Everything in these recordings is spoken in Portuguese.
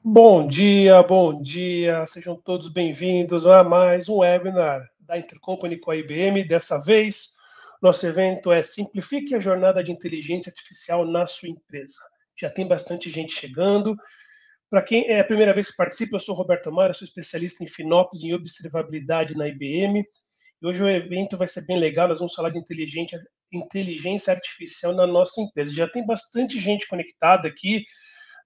Bom dia, sejam todos bem-vindos a mais um webinar da Intercompany com a IBM. Dessa vez, nosso evento é Simplifique a Jornada de Inteligência Artificial na sua empresa. Já tem bastante gente chegando. Para quem é a primeira vez que participa, eu sou Roberto Amaro, sou especialista em FinOps e em observabilidade na IBM. E hoje o evento vai ser bem legal, nós vamos falar de inteligência artificial na nossa empresa. Já tem bastante gente conectada aqui.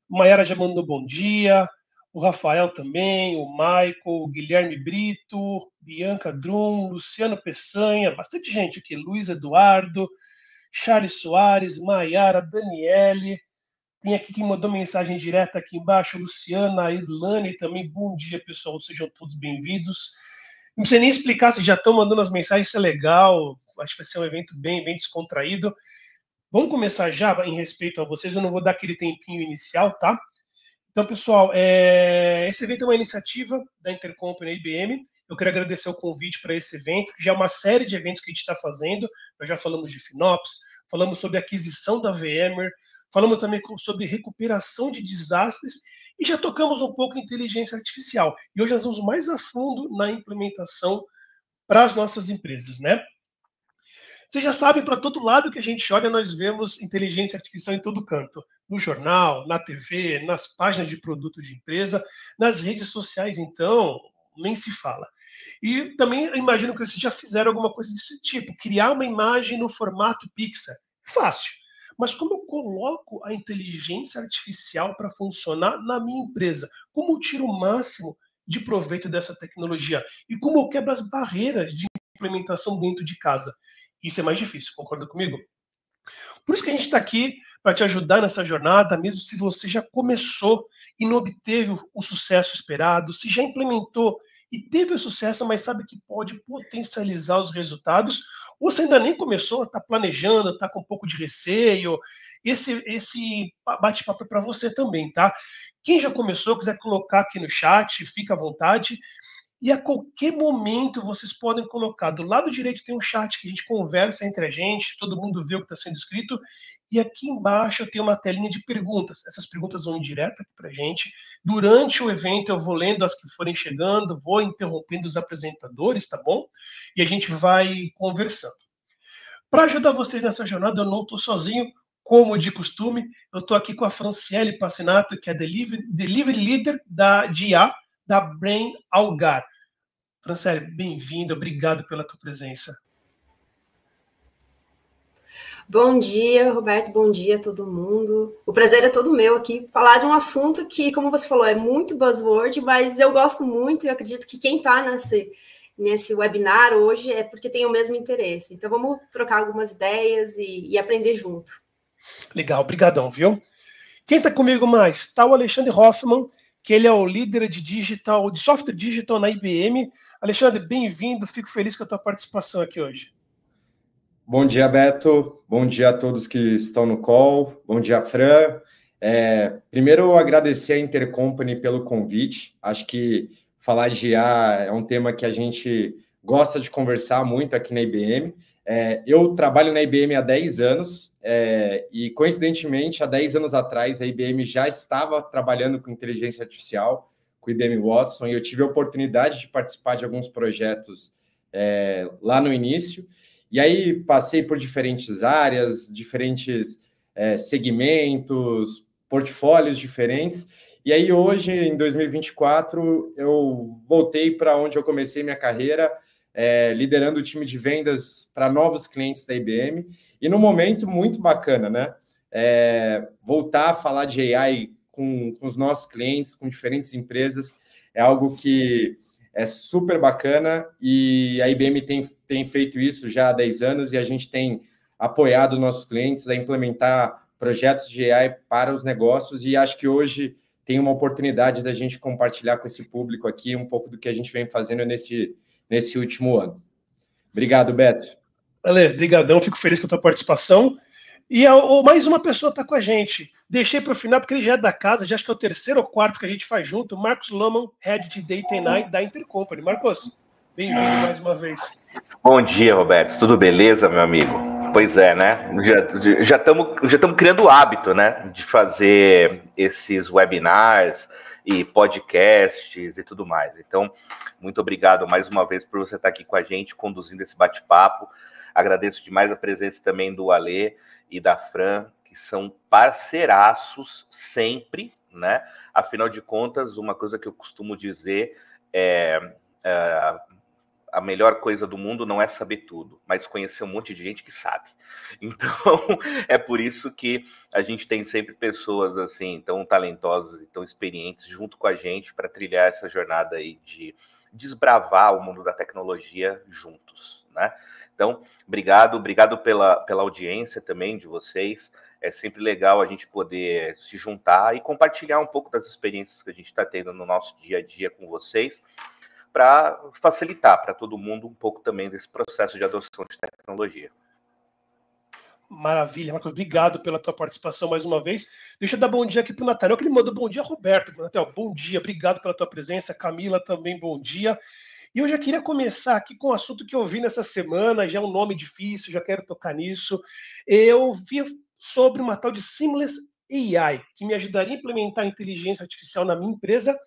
Mayara já mandou bom dia, o Rafael também, o Michael, o Guilherme Brito, Bianca Drum, Luciano Peçanha, bastante gente aqui, Luiz Eduardo, Charles Soares, Mayara, Daniele, tem aqui quem mandou mensagem direta aqui embaixo, Luciana, Irlane também, bom dia pessoal, sejam todos bem-vindos. Não precisa nem explicar, se já estão mandando as mensagens, isso é legal, acho que vai ser um evento bem descontraído. Vamos começar já em respeito a vocês, eu não vou dar aquele tempinho inicial, tá? Então, pessoal, esse evento é uma iniciativa da Intercompany IBM. Eu quero agradecer o convite para esse evento, que já é uma série de eventos que a gente está fazendo. Nós já falamos de FinOps, falamos sobre aquisição da VMware, falamos também sobre recuperação de desastres e já tocamos um pouco em inteligência artificial. E hoje nós vamos mais a fundo na implementação para as nossas empresas, né? Vocês já sabem, para todo lado que a gente olha, nós vemos inteligência artificial em todo canto. No jornal, na TV, nas páginas de produto de empresa, nas redes sociais, então, nem se fala. E também eu imagino que vocês já fizeram alguma coisa desse tipo, criar uma imagem no formato Pixar. Fácil. Mas como eu coloco a inteligência artificial para funcionar na minha empresa? Como eu tiro o máximo de proveito dessa tecnologia? E como eu quebro as barreiras de implementação dentro de casa? Isso é mais difícil, concorda comigo? Por isso que a gente está aqui para te ajudar nessa jornada, mesmo se você já começou e não obteve o sucesso esperado, se já implementou e teve o sucesso, mas sabe que pode potencializar os resultados, ou você ainda nem começou, está planejando, está com um pouco de receio, esse bate-papo é para você também, tá? Quem já começou, quiser colocar aqui no chat, fica à vontade. E a qualquer momento vocês podem colocar. Do lado direito tem um chat que a gente conversa entre a gente, todo mundo vê o que está sendo escrito. E aqui embaixo tem uma telinha de perguntas. Essas perguntas vão direto aqui para a gente. Durante o evento eu vou lendo as que forem chegando, vou interrompendo os apresentadores, tá bom? E a gente vai conversando. Para ajudar vocês nessa jornada, eu não estou sozinho, como de costume. Eu estou aqui com a Franciele Passinato, que é Delivery Leader de IA da Brain Algar. Franciele, bem-vinda, obrigado pela tua presença. Bom dia, Roberto, bom dia a todo mundo. O prazer é todo meu aqui, falar de um assunto que, como você falou, é muito buzzword, mas eu gosto muito e acredito que quem está nesse webinar hoje é porque tem o mesmo interesse. Então, vamos trocar algumas ideias e aprender junto. Legal, obrigadão, viu? Quem está comigo mais? Está o Alexandre Hoffman, que ele é o líder de software digital na IBM. Alexandre, bem-vindo, fico feliz com a tua participação aqui hoje. Bom dia, Beto. Bom dia a todos que estão no call. Bom dia, Fran. Primeiro, agradecer a Intercompany pelo convite. Acho que falar de IA é um tema que a gente gosta de conversar muito aqui na IBM. Eu trabalho na IBM há 10 anos e, coincidentemente, há 10 anos atrás, a IBM já estava trabalhando com inteligência artificial, com o IBM Watson, e eu tive a oportunidade de participar de alguns projetos lá no início. E aí passei por diferentes áreas, diferentes segmentos, portfólios diferentes. E aí hoje, em 2024, eu voltei para onde eu comecei minha carreira, liderando o time de vendas para novos clientes da IBM. E num momento muito bacana, né? Voltar a falar de AI com os nossos clientes, com diferentes empresas, é algo que é super bacana e a IBM tem feito isso já há 10 anos e a gente tem apoiado nossos clientes a implementar projetos de AI para os negócios e acho que hoje tem uma oportunidade da gente compartilhar com esse público aqui um pouco do que a gente vem fazendo nesse último ano. Obrigado, Beto. Ale, brigadão, fico feliz com a tua participação. E mais uma pessoa está com a gente. Deixei para o final, porque ele já é da casa, já acho que é o terceiro ou quarto que a gente faz junto. Marcos Loman, Head de Data and AI da Intercompany. Marcos, bem-vindo mais uma vez. Bom dia, Roberto. Tudo beleza, meu amigo? Pois é, né? Já estamos criando o hábito, né? De fazer esses webinars e podcasts e tudo mais. Então, muito obrigado mais uma vez por você estar aqui com a gente, conduzindo esse bate-papo. Agradeço demais a presença também do Alê e da Fran, que são parceiraços sempre, né? Afinal de contas, uma coisa que eu costumo dizer é a melhor coisa do mundo não é saber tudo, mas conhecer um monte de gente que sabe. Então, é por isso que a gente tem sempre pessoas assim, tão talentosas e tão experientes junto com a gente para trilhar essa jornada aí de desbravar o mundo da tecnologia juntos, né? Então, obrigado pela audiência também de vocês. É sempre legal a gente poder se juntar e compartilhar um pouco das experiências que a gente está tendo no nosso dia a dia com vocês, para facilitar para todo mundo um pouco também desse processo de adoção de tecnologia. Maravilha, Marcos. Obrigado pela tua participação mais uma vez. Deixa eu dar bom dia aqui para o Nathaniel, que ele mandou bom dia, Roberto. Nathaniel, bom dia, obrigado pela tua presença. Camila, também bom dia. E eu já queria começar aqui com um assunto que eu vi nessa semana, já é um nome difícil, já quero tocar nisso. Eu vi sobre uma tal de Seamless AI, que me ajudaria a implementar a inteligência artificial na minha empresa,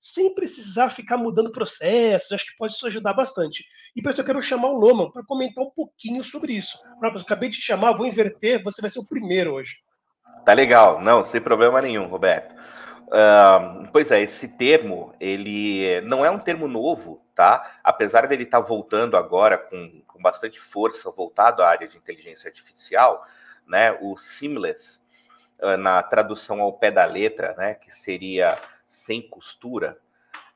sem precisar ficar mudando processos. Acho que pode isso ajudar bastante. E por isso eu quero chamar o Loman para comentar um pouquinho sobre isso. Marcos, acabei de te chamar, vou inverter, você vai ser o primeiro hoje. Tá legal, não, sem problema nenhum, Roberto. Pois é, esse termo, ele não é um termo novo, tá? Apesar dele estar voltando agora com bastante força, voltado à área de inteligência artificial, né? O seamless, na tradução ao pé da letra, né? Que seria sem costura,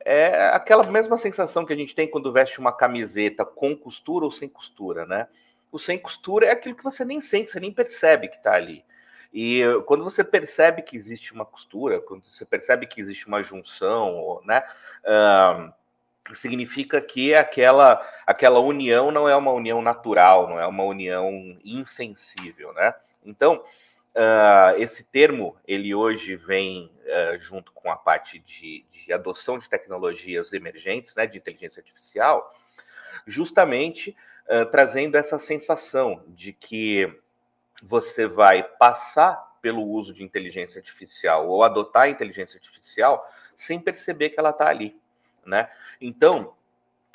é aquela mesma sensação que a gente tem quando veste uma camiseta com costura ou sem costura, né? O sem costura é aquilo que você nem sente, você nem percebe que está ali. E quando você percebe que existe uma costura, quando você percebe que existe uma junção, né? Significa que aquela união não é uma união natural, não é uma união insensível, né? Então, esse termo, ele hoje vem junto com a parte de adoção de tecnologias emergentes, né, de inteligência artificial, justamente trazendo essa sensação de que você vai passar pelo uso de inteligência artificial ou adotar a inteligência artificial sem perceber que ela está ali, né? Então,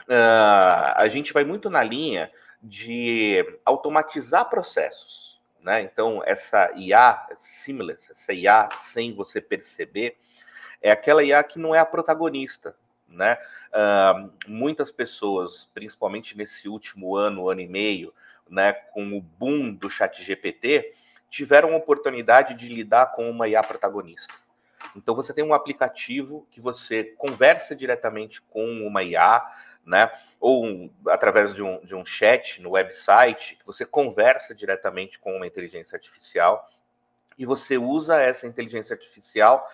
a gente vai muito na linha de automatizar processos, né? Então, essa IA seamless, essa IA sem você perceber, é aquela IA que não é a protagonista, né? Muitas pessoas, principalmente nesse último ano e meio, né, com o boom do ChatGPT, tiveram a oportunidade de lidar com uma IA protagonista. Então, você tem um aplicativo que você conversa diretamente com uma IA, né? Ou através de um chat no website, que você conversa diretamente com uma inteligência artificial e você usa essa inteligência artificial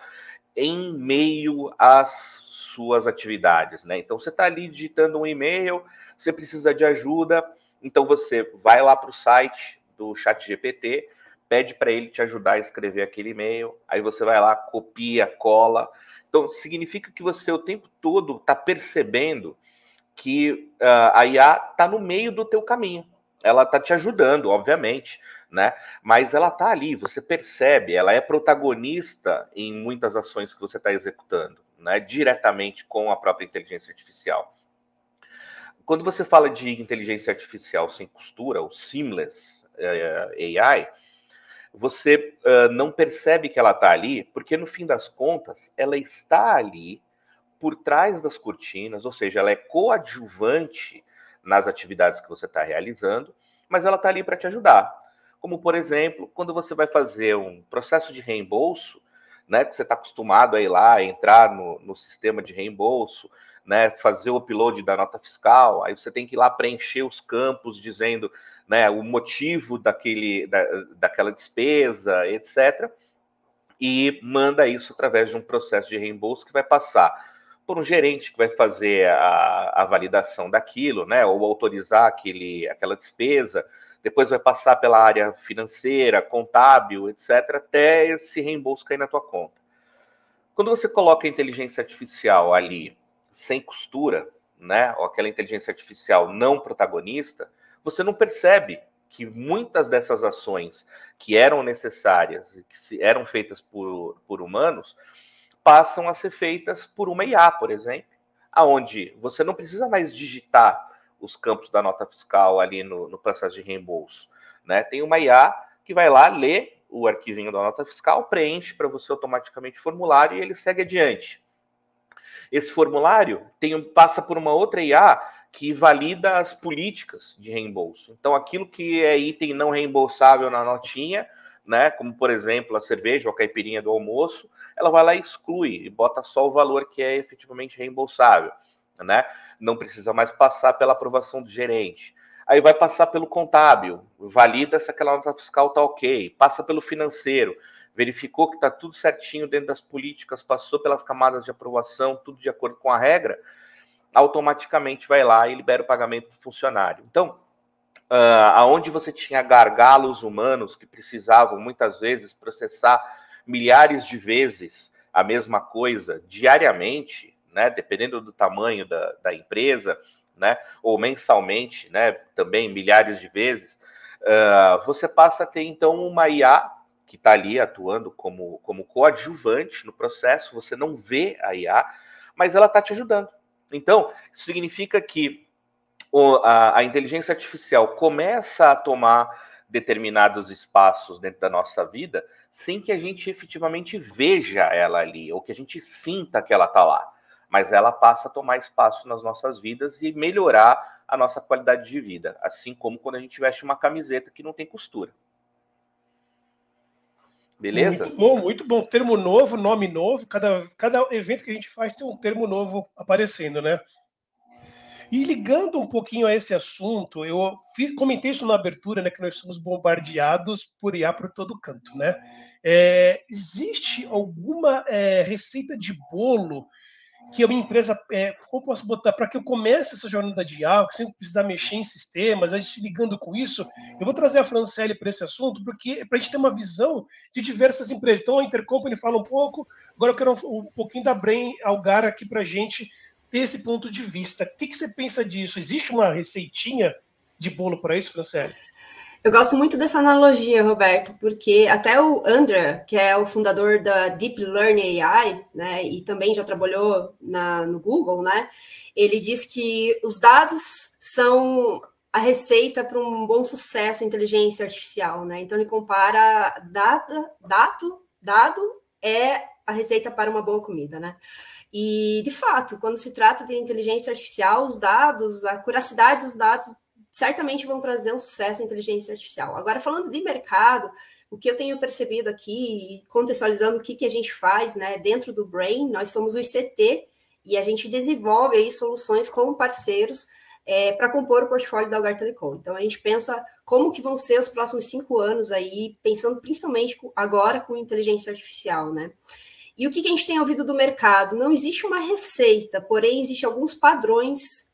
em meio às suas atividades, né? Então, você está ali digitando um e-mail, você precisa de ajuda, então você vai lá para o site do ChatGPT, pede para ele te ajudar a escrever aquele e-mail, aí você vai lá, copia, cola. Então, significa que você o tempo todo está percebendo que a IA está no meio do teu caminho. Ela está te ajudando, obviamente, né? Mas ela está ali, você percebe, ela é protagonista em muitas ações que você está executando, né? Diretamente com a própria inteligência artificial. Quando você fala de inteligência artificial sem costura, o seamless AI, você não percebe que ela está ali, porque no fim das contas, ela está ali por trás das cortinas, ou seja, ela é coadjuvante nas atividades que você está realizando, mas ela está ali para te ajudar. Como, por exemplo, quando você vai fazer um processo de reembolso, né, que você está acostumado a ir lá, entrar no sistema de reembolso, né, fazer o upload da nota fiscal, aí você tem que ir lá preencher os campos dizendo, né, o motivo daquela despesa, etc., e manda isso através de um processo de reembolso que vai passar por um gerente que vai fazer a validação daquilo, né, ou autorizar aquela despesa, depois vai passar pela área financeira, contábil, etc., até esse reembolso cair na tua conta. Quando você coloca a inteligência artificial ali sem costura, né, ou aquela inteligência artificial não protagonista, você não percebe que muitas dessas ações que eram necessárias e que eram feitas por humanos passam a ser feitas por uma IA, por exemplo, aonde você não precisa mais digitar os campos da nota fiscal ali no processo de reembolso, né? Tem uma IA que vai lá, lê o arquivinho da nota fiscal, preenche para você automaticamente o formulário e ele segue adiante. Esse formulário passa por uma outra IA que valida as políticas de reembolso. Então, aquilo que é item não reembolsável na notinha, né, como, por exemplo, a cerveja ou a caipirinha do almoço, ela vai lá e exclui e bota só o valor que é efetivamente reembolsável, né? Não precisa mais passar pela aprovação do gerente. Aí vai passar pelo contábil, valida se aquela nota fiscal está ok, passa pelo financeiro, verificou que está tudo certinho dentro das políticas, passou pelas camadas de aprovação, tudo de acordo com a regra, automaticamente vai lá e libera o pagamento do funcionário. Então, aonde você tinha gargalos humanos que precisavam, muitas vezes, processar milhares de vezes a mesma coisa diariamente, né, dependendo do tamanho da empresa, né, ou mensalmente, né, também milhares de vezes, você passa a ter, então, uma IA que está ali atuando como coadjuvante no processo, você não vê a IA, mas ela está te ajudando. Então, isso significa que a inteligência artificial começa a tomar determinados espaços dentro da nossa vida sem que a gente efetivamente veja ela ali, ou que a gente sinta que ela está lá. Mas ela passa a tomar espaço nas nossas vidas e melhorar a nossa qualidade de vida, assim como quando a gente veste uma camiseta que não tem costura. Beleza? Muito bom. Termo novo, nome novo. Cada evento que a gente faz tem um termo novo aparecendo, né? E ligando um pouquinho a esse assunto, eu comentei isso na abertura, né, que nós somos bombardeados por IA por todo canto, né? Existe alguma receita de bolo que a minha empresa, como posso botar, para que eu comece essa jornada de IA, que sempre precisar mexer em sistemas, a gente ligando com isso, eu vou trazer a Franciele para esse assunto, porque para a gente ter uma visão de diversas empresas. Então, a Intercompany fala um pouco, agora eu quero um pouquinho da Brain Algar aqui para a gente ter esse ponto de vista. O que você pensa disso? Existe uma receitinha de bolo para isso, Franciele? Eu gosto muito dessa analogia, Roberto, porque até o Andrea, que é o fundador da Deep Learning AI, né, e também já trabalhou no Google, né, ele diz que os dados são a receita para um bom sucesso em inteligência artificial, né? Então ele compara dado é a receita para uma boa comida, né? E de fato, quando se trata de inteligência artificial, os dados, a curacidade dos dados certamente vão trazer um sucesso em inteligência artificial. Agora, falando de mercado, o que eu tenho percebido aqui, contextualizando o que a gente faz, né, dentro do Brain, nós somos o ICT e a gente desenvolve aí soluções com parceiros para compor o portfólio da Algar Telecom. Então, a gente pensa como que vão ser os próximos 5 anos aí, pensando principalmente agora com inteligência artificial, né? E o que a gente tem ouvido do mercado? Não existe uma receita, porém, existem alguns padrões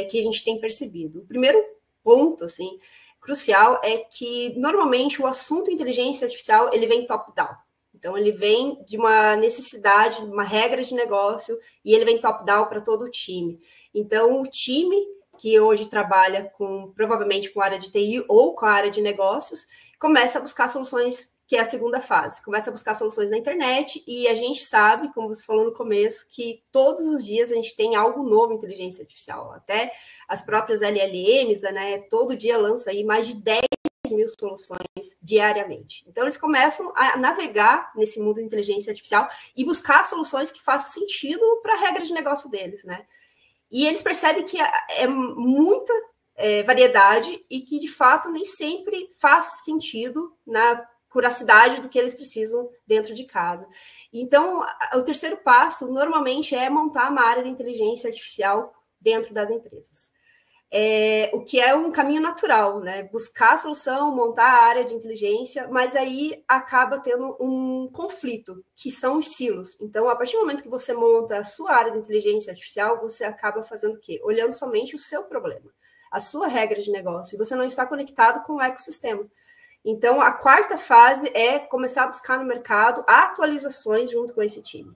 que a gente tem percebido. O primeiro ponto, assim, crucial é que, normalmente, o assunto inteligência artificial, ele vem top-down. Então, ele vem de uma necessidade, uma regra de negócio, e ele vem top-down para todo o time. Então, o time que hoje trabalha provavelmente com a área de TI ou com a área de negócios, começa a buscar soluções, que é a segunda fase. Começa a buscar soluções na internet e a gente sabe, como você falou no começo, que todos os dias a gente tem algo novo em inteligência artificial. Até as próprias LLMs, né, todo dia lança aí mais de 10 mil soluções diariamente. Então, eles começam a navegar nesse mundo de inteligência artificial e buscar soluções que façam sentido para a regra de negócio deles, né? E eles percebem que é muita variedade e que, de fato, nem sempre faz sentido na curacidade do que eles precisam dentro de casa. Então, o terceiro passo, normalmente, é montar uma área de inteligência artificial dentro das empresas. O que é um caminho natural, né? Buscar a solução, montar a área de inteligência, mas aí acaba tendo um conflito, que são os silos. Então, a partir do momento que você monta a sua área de inteligência artificial, você acaba fazendo o quê? Olhando somente o seu problema, a sua regra de negócio, e você não está conectado com o ecossistema. Então, a quarta fase é começar a buscar no mercado atualizações junto com esse time.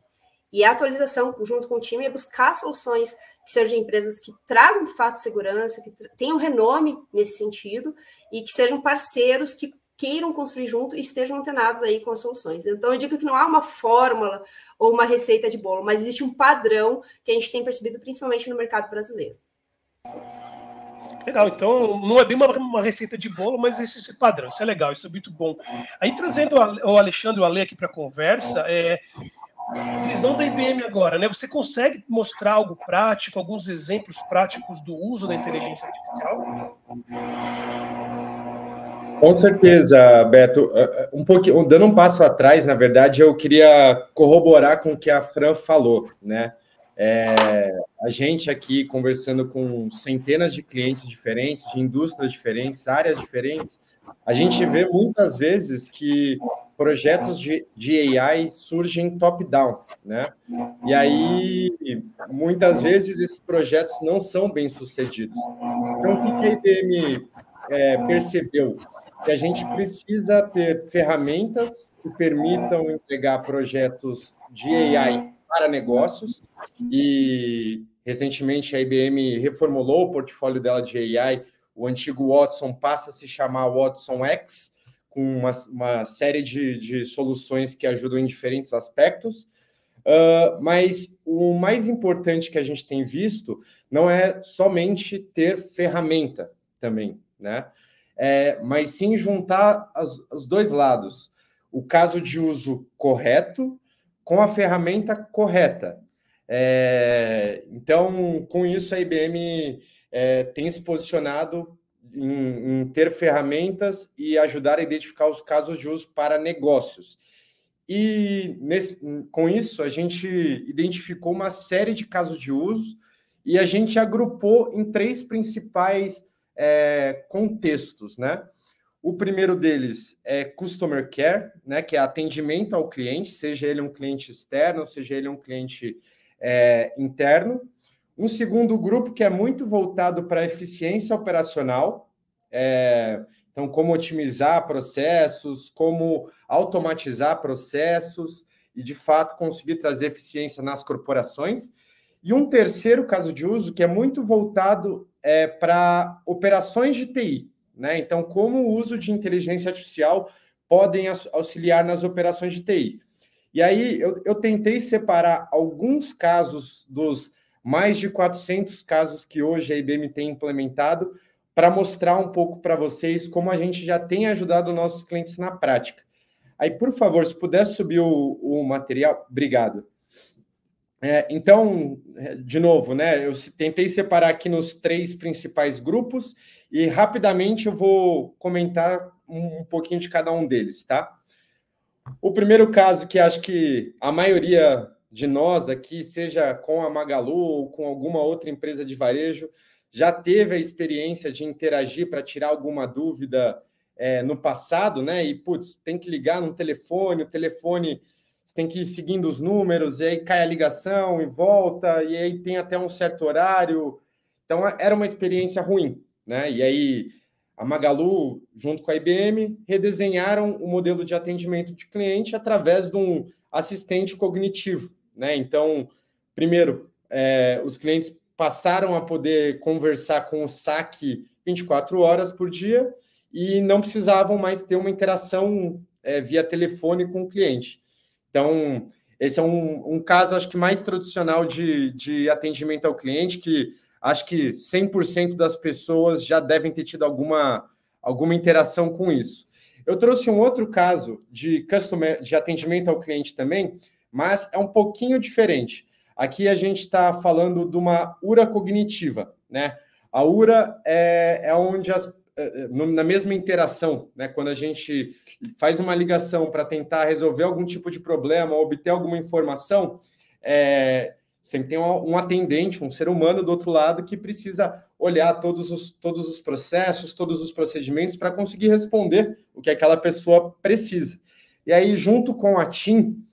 E a atualização junto com o time é buscar soluções que sejam de empresas que tragam, de fato, segurança, que tenham renome nesse sentido e que sejam parceiros que queiram construir junto e estejam antenados aí com as soluções. Então, eu digo que não há uma fórmula ou uma receita de bolo, mas existe um padrão que a gente tem percebido principalmente no mercado brasileiro. Legal, então não é bem uma receita de bolo, mas esse padrão, isso é legal, isso é muito bom. Aí, trazendo o Alexandre e o Ale aqui para a conversa, visão da IBM agora, né? Você consegue mostrar algo prático, alguns exemplos práticos do uso da inteligência artificial? Com certeza, Beto. Um pouquinho, dando um passo atrás, na verdade, eu queria corroborar com o que a Fran falou, né? A gente aqui conversando com centenas de clientes diferentes, de indústrias diferentes, áreas diferentes, a gente vê muitas vezes que projetos de AI surgem top-down, né? E aí, muitas vezes, esses projetos não são bem-sucedidos. Então, o que a IBM percebeu? Que a gente precisa ter ferramentas que permitam entregar projetos de AI para negócios, e recentemente a IBM reformulou o portfólio dela de AI, o antigo Watson passa a se chamar Watson X, com uma série de soluções que ajudam em diferentes aspectos, mas o mais importante que a gente tem visto não é somente ter ferramenta também, né? Mas sim juntar os dois lados, o caso de uso correto com a ferramenta correta. Então, com isso, a IBM tem se posicionado em ter ferramentas e ajudar a identificar os casos de uso para negócios. E com isso, a gente identificou uma série de casos de uso e a gente agrupou em 3 principais contextos, né? O primeiro deles é Customer Care, né, que é atendimento ao cliente, seja ele um cliente externo, seja ele um cliente interno. Um segundo grupo que é muito voltado para a eficiência operacional, então como otimizar processos, como automatizar processos e, de fato, conseguir trazer eficiência nas corporações. E um terceiro caso de uso que é muito voltado para operações de TI, né? Então, como o uso de inteligência artificial podem auxiliar nas operações de TI. E aí, eu tentei separar alguns casos dos mais de 400 casos que hoje a IBM tem implementado para mostrar um pouco para vocês como a gente já tem ajudado nossos clientes na prática. Aí, por favor, se puder subir o material, obrigado. Então, de novo, né? Eu tentei separar aqui nos 3 principais grupos e rapidamente eu vou comentar um pouquinho de cada um deles, tá? O primeiro caso que acho que a maioria de nós aqui, seja com a Magalu ou com alguma outra empresa de varejo, já teve a experiência de interagir para tirar alguma dúvida no passado, né? E, putz, tem que ligar no telefone, o telefone... Você tem que ir seguindo os números, e aí cai a ligação e volta, e aí tem até um certo horário. Então, era uma experiência ruim, né? E aí, a Magalu, junto com a IBM, redesenharam o modelo de atendimento de cliente através de um assistente cognitivo, né? Então, primeiro, os clientes passaram a poder conversar com o saque 24 horas por dia e não precisavam mais ter uma interação via telefone com o cliente. Então, esse é um caso, acho que mais tradicional de atendimento ao cliente, que acho que 100% das pessoas já devem ter tido alguma interação com isso. Eu trouxe um outro caso de atendimento ao cliente também, mas é um pouquinho diferente. Aqui a gente está falando de uma URA cognitiva, né? A URA é onde na mesma interação, né, quando a gente faz uma ligação para tentar resolver algum tipo de problema ou obter alguma informação, sempre tem um atendente, um ser humano do outro lado que precisa olhar todos os processos, todos os procedimentos para conseguir responder o que aquela pessoa precisa. E aí, junto com a TIM,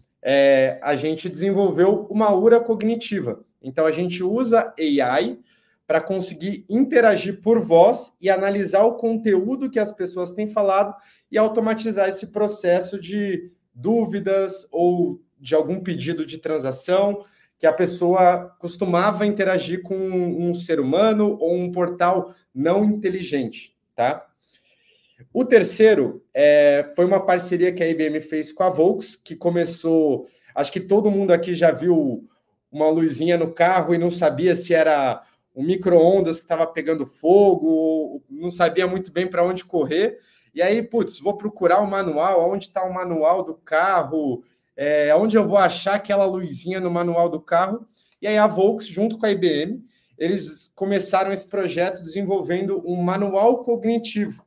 a gente desenvolveu uma URA cognitiva. Então, a gente usa AI para conseguir interagir por voz e analisar o conteúdo que as pessoas têm falado e automatizar esse processo de dúvidas ou de algum pedido de transação, que a pessoa costumava interagir com um ser humano ou um portal não inteligente, tá? O terceiro foi uma parceria que a IBM fez com a Volks, que começou... Acho que todo mundo aqui já viu uma luzinha no carro e não sabia se era um micro-ondas que estava pegando fogo, não sabia muito bem para onde correr. E aí, putz, vou procurar o manual, onde está o manual do carro, onde eu vou achar aquela luzinha no manual do carro. E aí a Volks, junto com a IBM, eles começaram esse projeto desenvolvendo um manual cognitivo.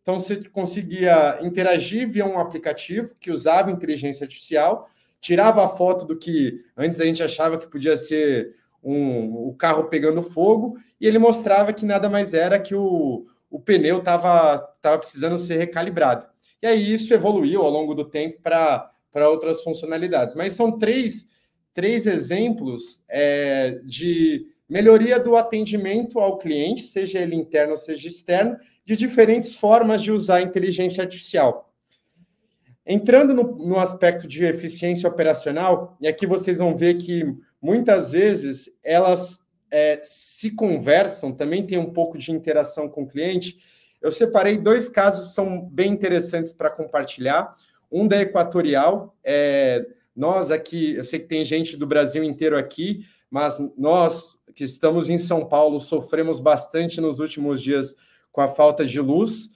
Então, você conseguia interagir via um aplicativo que usava inteligência artificial, tirava a foto do que antes a gente achava que podia ser o carro pegando fogo, e ele mostrava que nada mais era que o pneu estava precisando ser recalibrado. E aí isso evoluiu ao longo do tempo para outras funcionalidades. Mas são três exemplos de melhoria do atendimento ao cliente, seja ele interno ou seja externo, de diferentes formas de usar a inteligência artificial. Entrando no aspecto de eficiência operacional, e aqui vocês vão ver que muitas vezes elas se conversam, também tem um pouco de interação com o cliente. Eu separei 2 casos que são bem interessantes para compartilhar. Um da Equatorial, nós aqui, eu sei que tem gente do Brasil inteiro aqui, mas nós que estamos em São Paulo sofremos bastante nos últimos dias com a falta de luz.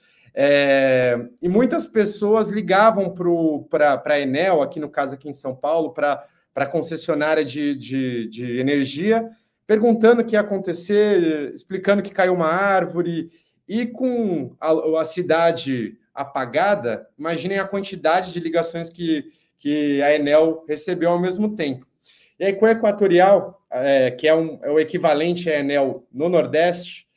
E muitas pessoas ligavam para a Enel, aqui no caso aqui em São Paulo, para a concessionária de energia, perguntando o que ia acontecer, explicando que caiu uma árvore, e com a cidade apagada, imaginem a quantidade de ligações que a Enel recebeu ao mesmo tempo. E aí, com a Equatorial, que é o equivalente à Enel no Nordeste,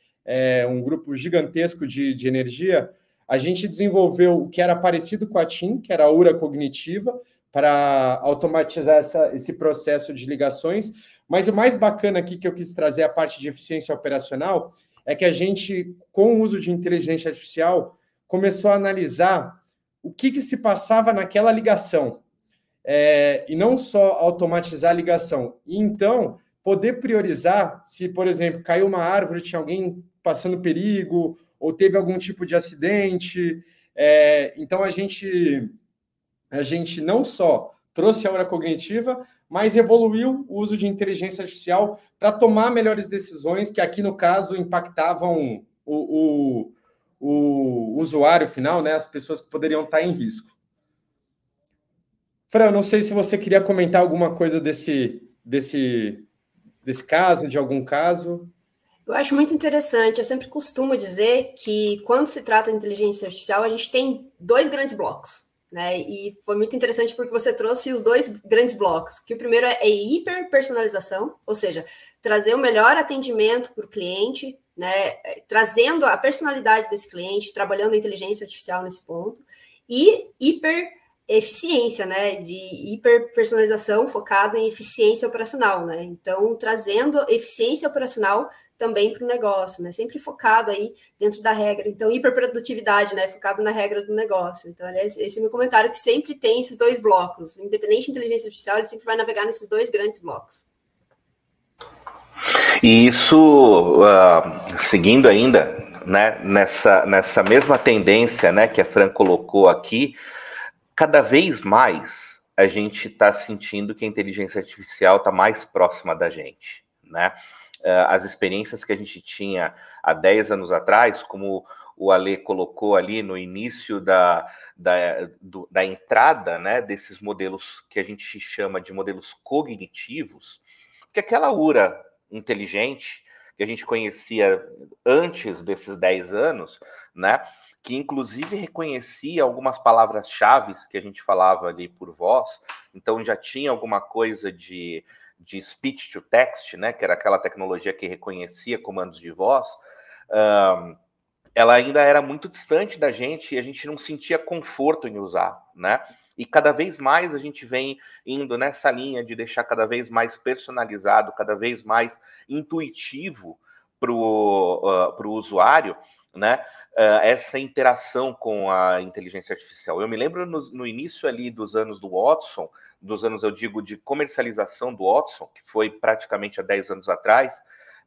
um grupo gigantesco de energia, a gente desenvolveu o que era parecido com a TIM, que era a URA cognitiva, para automatizar esse processo de ligações. Mas o mais bacana aqui que eu quis trazer, a parte de eficiência operacional, é que a gente, com o uso de inteligência artificial, começou a analisar o que se passava naquela ligação. E não só automatizar a ligação. E, então, poder priorizar se, por exemplo, caiu uma árvore, tinha alguém passando perigo, ou teve algum tipo de acidente. Então, a gente não só trouxe a URA cognitiva, mas evoluiu o uso de inteligência artificial para tomar melhores decisões, que aqui, no caso, impactavam o usuário final, né, as pessoas que poderiam estar em risco. Fran, não sei se você queria comentar alguma coisa desse caso, de algum caso. Eu acho muito interessante. Eu sempre costumo dizer que, quando se trata de inteligência artificial, a gente tem 2 grandes blocos, né? E foi muito interessante porque você trouxe os 2 grandes blocos. Que o primeiro é hiperpersonalização, ou seja, trazer o melhor atendimento para o cliente, né? Trazendo a personalidade desse cliente, trabalhando a inteligência artificial nesse ponto. E eficiência, né, de hiperpersonalização focado em eficiência operacional, né, então trazendo eficiência operacional também para o negócio, né, sempre focado aí dentro da regra, então hiperprodutividade, né, focado na regra do negócio. Então esse é o meu comentário, que sempre tem esses 2 blocos, independente de inteligência artificial, ele sempre vai navegar nesses 2 grandes blocos. E isso, seguindo ainda, né, nessa mesma tendência, né, que a Fran colocou aqui, cada vez mais a gente está sentindo que a inteligência artificial está mais próxima da gente, né? As experiências que a gente tinha há 10 anos atrás, como o Ale colocou ali no início da entrada, né, desses modelos que a gente chama de modelos cognitivos, que aquela URA inteligente que a gente conhecia antes desses 10 anos, né, que inclusive reconhecia algumas palavras-chave que a gente falava ali por voz, então já tinha alguma coisa de speech to text, né, que era aquela tecnologia que reconhecia comandos de voz, ela ainda era muito distante da gente e a gente não sentia conforto em usar, né? E cada vez mais a gente vem indo nessa linha de deixar cada vez mais personalizado, cada vez mais intuitivo para o usuário, né? Essa interação com a inteligência artificial. Eu me lembro no início ali dos anos do Watson, dos anos, eu digo, de comercialização do Watson, que foi praticamente há 10 anos atrás.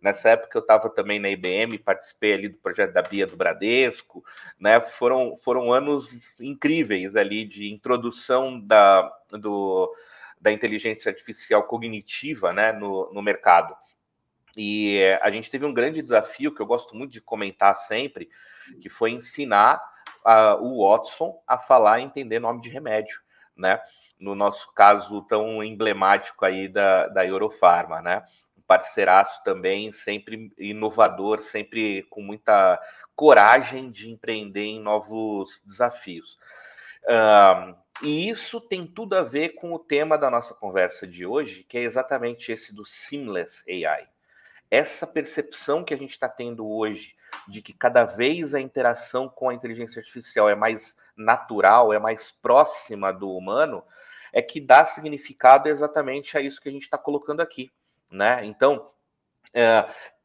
Nessa época eu estava também na IBM, participei ali do projeto da Bia do Bradesco, né? Foram anos incríveis ali de introdução da inteligência artificial cognitiva, né, no mercado. E a gente teve um grande desafio, que eu gosto muito de comentar sempre, que foi ensinar o Watson a falar e entender nome de remédio, né? No nosso caso tão emblemático aí da Eurofarma, né? Parceiraço também, sempre inovador, sempre com muita coragem de empreender em novos desafios. E isso tem tudo a ver com o tema da nossa conversa de hoje, que é exatamente esse do Seamless AI. Essa percepção que a gente está tendo hoje de que cada vez a interação com a inteligência artificial é mais natural, é mais próxima do humano, é que dá significado exatamente a isso que a gente está colocando aqui, né? Então,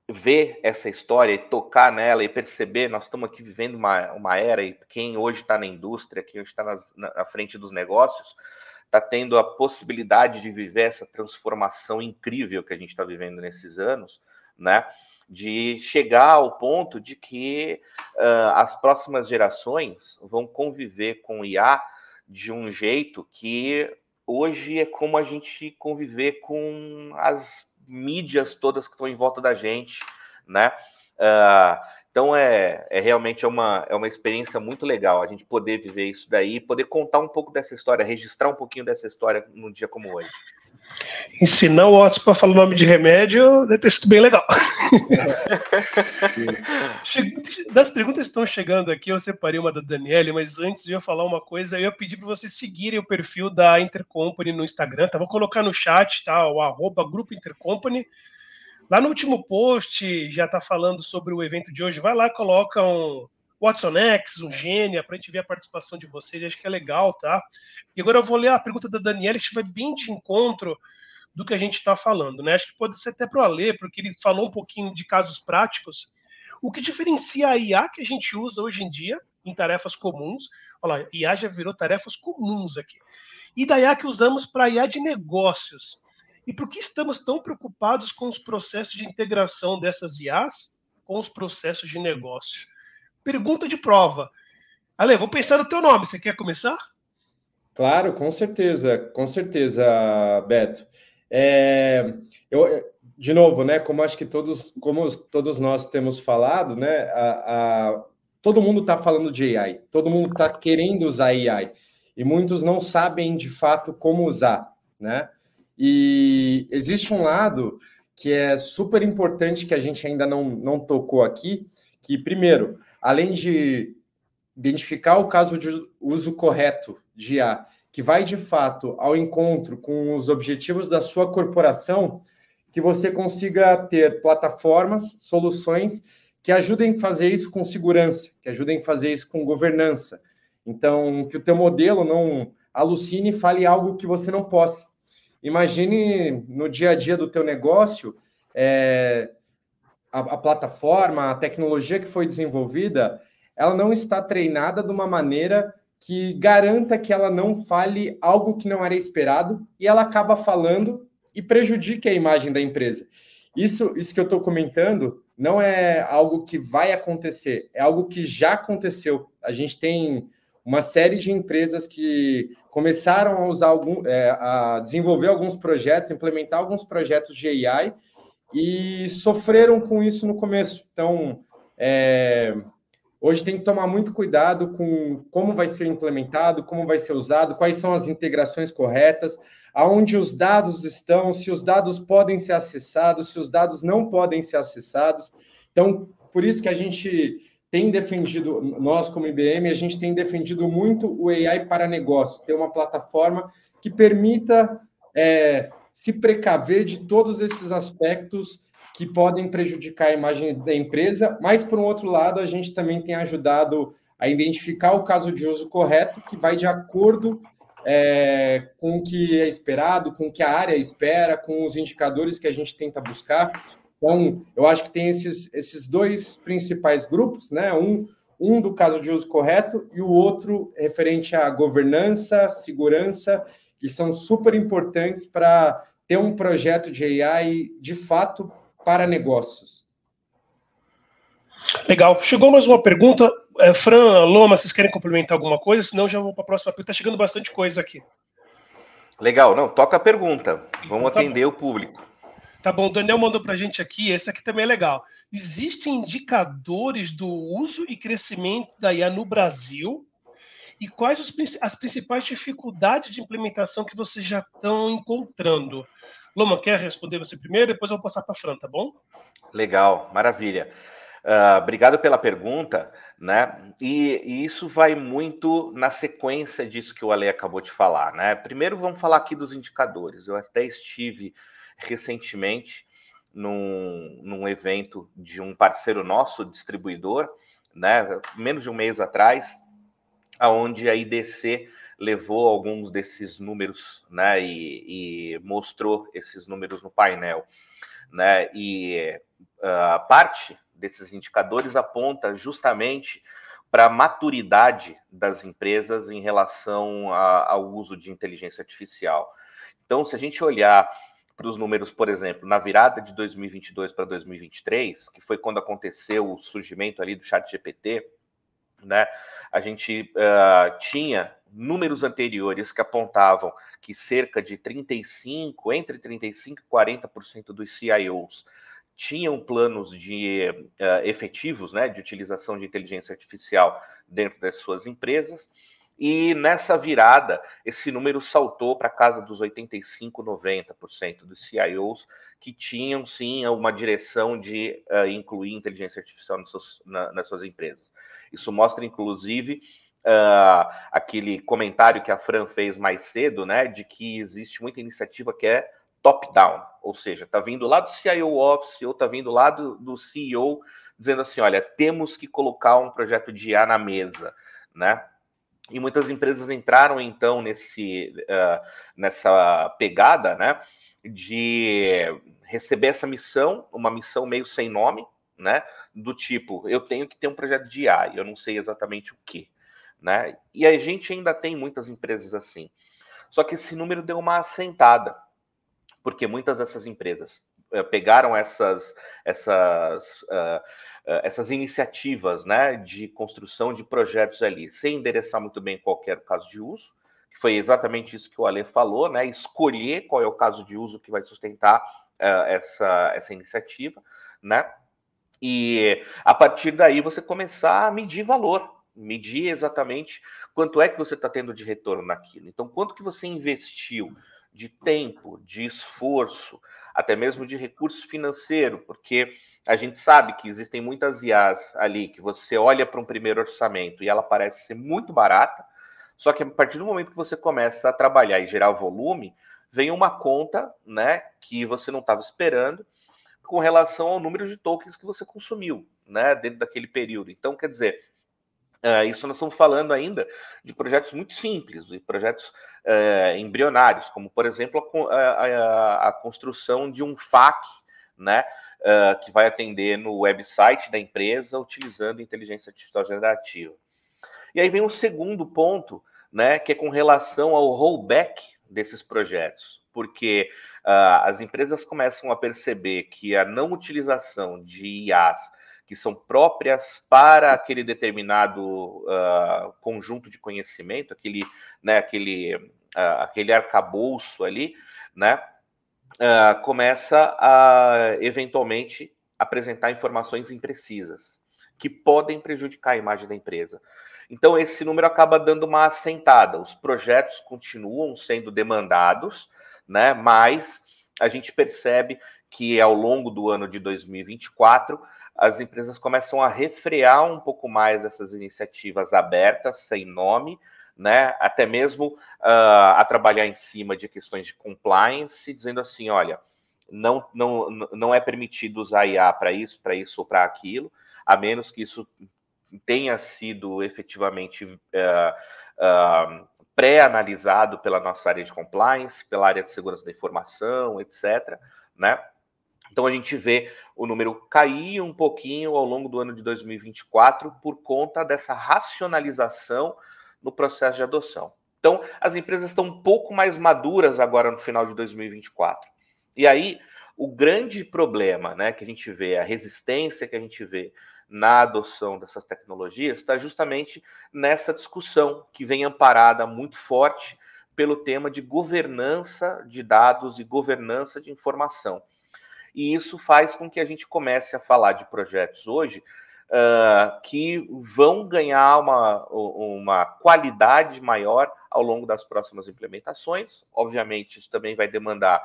ver essa história e tocar nela e perceber, nós estamos aqui vivendo uma era, e quem hoje está na indústria, quem hoje está na frente dos negócios, está tendo a possibilidade de viver essa transformação incrível que a gente está vivendo nesses anos, né? De chegar ao ponto de que as próximas gerações vão conviver com o IA de um jeito que hoje é como a gente conviver com as mídias todas que estão em volta da gente, né? Então realmente uma experiência muito legal a gente poder viver isso daí, poder contar um pouco dessa história, registrar um pouquinho dessa história num dia como hoje. Ensinar o Watson para falar o nome de remédio deve ter sido bem legal. Das perguntas que estão chegando aqui, eu separei uma da Daniele, mas antes eu ia falar uma coisa, eu ia pedir para vocês seguirem o perfil da Intercompany no Instagram, tá? Vou colocar no chat, tá? O @Grupo Intercompany. Lá no último post já está falando sobre o evento de hoje. Vai lá, coloca um Watson X, um Gênia, para a gente ver a participação de vocês. Acho que é legal, tá? E agora eu vou ler a pergunta da Daniela, que vai bem de encontro do que a gente está falando, né? Acho que pode ser até para o Alê, porque ele falou um pouquinho de casos práticos. O que diferencia a IA que a gente usa hoje em dia em tarefas comuns, olha lá, IA já virou tarefas comuns aqui, e da IA que usamos para IA de negócios. E por que estamos tão preocupados com os processos de integração dessas IAs com os processos de negócio? Pergunta de prova. Ale, vou pensar no teu nome. Você quer começar? Claro, com certeza, Beto. De novo, né? Como acho que todos nós temos falado, né? Todo mundo está falando de AI, todo mundo está querendo usar AI e muitos não sabem de fato como usar, né? E existe um lado que é super importante que a gente ainda não tocou aqui, que primeiro, além de identificar o caso de uso correto de IA, que vai de fato ao encontro com os objetivos da sua corporação, que você consiga ter plataformas, soluções que ajudem a fazer isso com segurança, que ajudem a fazer isso com governança. Então, que o teu modelo não alucine e fale algo que você não possa. Imagine no dia a dia do teu negócio, a plataforma, a tecnologia que foi desenvolvida, ela não está treinada de uma maneira que garanta que ela não fale algo que não era esperado e ela acaba falando e prejudique a imagem da empresa. Isso que eu estou comentando não é algo que vai acontecer, é algo que já aconteceu. A gente tem uma série de empresas que começaram a usar a desenvolver alguns projetos, implementar alguns projetos de AI e sofreram com isso no começo. Então, hoje tem que tomar muito cuidado com como vai ser implementado, como vai ser usado, quais são as integrações corretas, aonde os dados estão, se os dados podem ser acessados, se os dados não podem ser acessados. Então, por isso que a gente tem defendido, nós como IBM, a gente tem defendido muito o AI para negócios, ter uma plataforma que permita se precaver de todos esses aspectos que podem prejudicar a imagem da empresa, mas, por um outro lado, a gente também tem ajudado a identificar o caso de uso correto, que vai de acordo com o que é esperado, com o que a área espera, com os indicadores que a gente tenta buscar. Então, eu acho que tem esses dois principais grupos, né? Um do caso de uso correto e o outro referente à governança, segurança que são super importantes para ter um projeto de AI de fato para negócios. Legal. Chegou mais uma pergunta. Fran, Loma, vocês querem complementar alguma coisa? Senão já vou para a próxima pergunta. Está chegando bastante coisa aqui. Legal. Não, toca a pergunta. Vamos então, atender o público. Tá bom, o Daniel mandou para a gente aqui, esse aqui também é legal. Existem indicadores do uso e crescimento da IA no Brasil? E quais as principais dificuldades de implementação que vocês já estão encontrando? Loma, quer responder você primeiro? Depois eu vou passar para a Fran, tá bom? Legal, maravilha. Obrigado pela pergunta, né? E isso vai muito na sequência disso que o Ale acabou de falar, né? Primeiro vamos falar aqui dos indicadores. Eu até estive recentemente num evento de um parceiro nosso, distribuidor, né? Menos de um mês atrás, aonde a IDC levou alguns desses números, né? E mostrou esses números no painel, né? E parte desses indicadores aponta justamente para a maturidade das empresas em relação ao uso de inteligência artificial. Então, se a gente olhar para os números, por exemplo, na virada de 2022 para 2023, que foi quando aconteceu o surgimento ali do ChatGPT, né? A gente tinha números anteriores que apontavam que cerca de entre 35% e 40% dos CIOs tinham planos de efetivos, né, de utilização de inteligência artificial dentro das suas empresas. E nessa virada, esse número saltou para casa dos 85%, 90% dos CIOs que tinham, sim, uma direção de incluir inteligência artificial nas suas empresas. Isso mostra, inclusive, aquele comentário que a Fran fez mais cedo, né, de que existe muita iniciativa que é top-down, ou seja, está vindo lá do CIO Office ou está vindo lá do CEO dizendo assim, olha, temos que colocar um projeto de IA na mesa, né? E muitas empresas entraram, então, nessa pegada, né, de receber essa missão, uma missão meio sem nome, né, do tipo, eu tenho que ter um projeto de IA, e eu não sei exatamente o que, né? E a gente ainda tem muitas empresas assim. Só que esse número deu uma assentada, porque muitas dessas empresas pegaram essas iniciativas, né, de construção de projetos ali, sem endereçar muito bem qual era o caso de uso, que foi exatamente isso que o Ale falou, né, escolher qual é o caso de uso que vai sustentar essa iniciativa, né, e a partir daí você começar a medir valor, medir exatamente quanto é que você está tendo de retorno naquilo. Então, quanto que você investiu de tempo, de esforço, até mesmo de recurso financeiro, porque a gente sabe que existem muitas IAs ali que você olha para um primeiro orçamento e ela parece ser muito barata, só que a partir do momento que você começa a trabalhar e gerar volume, vem uma conta, né, que você não estava esperando com relação ao número de tokens que você consumiu, né, dentro daquele período. Então, quer dizer, isso nós estamos falando ainda de projetos muito simples, de projetos embrionários, como, por exemplo, a construção de um FAQ, né, que vai atender no website da empresa utilizando inteligência artificial generativa. E aí vem um segundo ponto, né, que é com relação ao rollback desses projetos, porque as empresas começam a perceber que a não utilização de IAs que são próprias para aquele determinado conjunto de conhecimento, aquele arcabouço ali, né, começa a, eventualmente, apresentar informações imprecisas, que podem prejudicar a imagem da empresa. Então, esse número acaba dando uma assentada. Os projetos continuam sendo demandados, né, mas a gente percebe que, ao longo do ano de 2024, as empresas começam a refrear um pouco mais essas iniciativas abertas, sem nome, né? Até mesmo a trabalhar em cima de questões de compliance, dizendo assim, olha, não é permitido usar IA para isso ou para aquilo, a menos que isso tenha sido efetivamente pré-analisado pela nossa área de compliance, pela área de segurança da informação, etc., né? Então, a gente vê o número cair um pouquinho ao longo do ano de 2024 por conta dessa racionalização no processo de adoção. Então, as empresas estão um pouco mais maduras agora no final de 2024. E aí, o grande problema, né, que a gente vê, a resistência que a gente vê na adoção dessas tecnologias, está justamente nessa discussão que vem amparada muito forte pelo tema de governança de dados e governança de informação. E isso faz com que a gente comece a falar de projetos hoje que vão ganhar uma qualidade maior ao longo das próximas implementações. Obviamente, isso também vai demandar